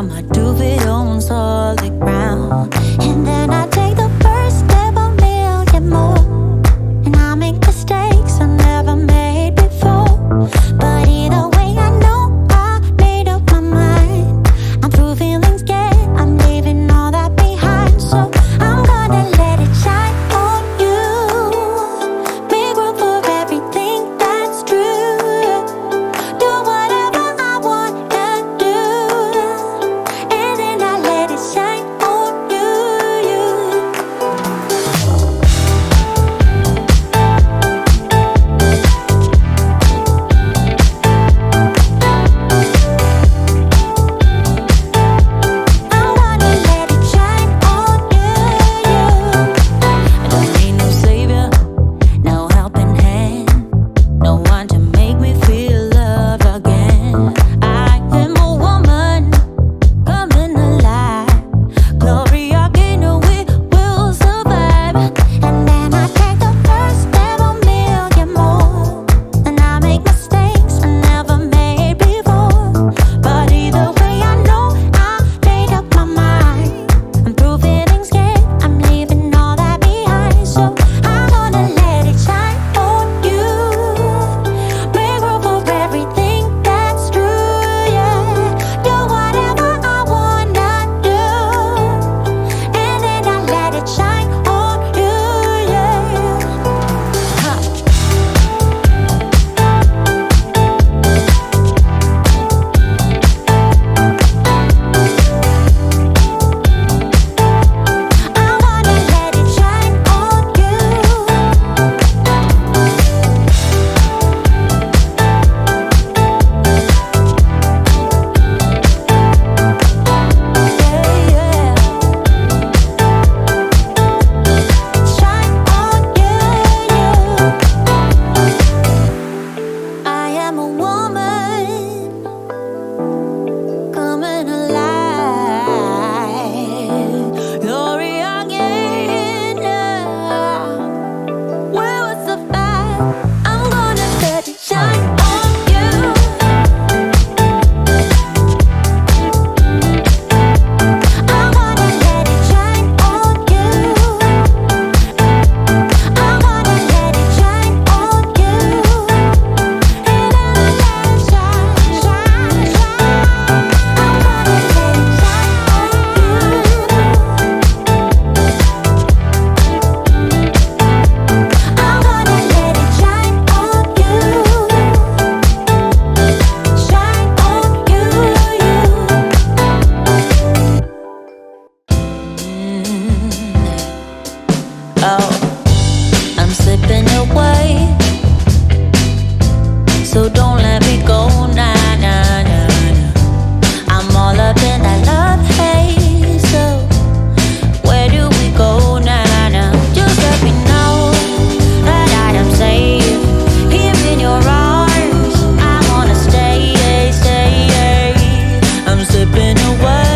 I'ma do it on solid ground. And then I take the first step a million more, and I make mistakes I never made before. But either way I know I made up my mind. I'm through feelings get, I'm leaving all that behind. So I'm gonna let it shine on you. Make room for everything that's true. Do whatever I wanna do, and then I let it shine on you. I'm gonna let it shine on you. I don't need no savior, no helping hand, no one to make me feel loved again. I am a woman coming alive. Gloria Gaynor, we will survive. And then I take the first step a million more, and I make mistakes I never made before. But either way I know I made up my mind. I'm through feelings get, I'm leaving all that behind. So I'm gonna let it shine on you. Make room for everything that's true, yeah. Do whatever I wanna do, and then I let it shine on you, yeah. Huh. I wanna let it shine on you. Yeah, yeah. Shine on you. I am a woman coming alive. Gloria Gaynor, we will survive. I'm gonna let it shine on you. I wanna let it shine on you. I wanna let it shine on you. And then I let it shine, shine, shine. I'm gonna let it shine on you. I wanna let it shine on you. Shine on you. Oh, I'm slipping away, so don't let me go, nah, nah, nah, nah. I'm all up in that love haze, so where do we go, nah, nah? Just let me know that I am safe here in your arms. I wanna stay, stay. I'm slipping away.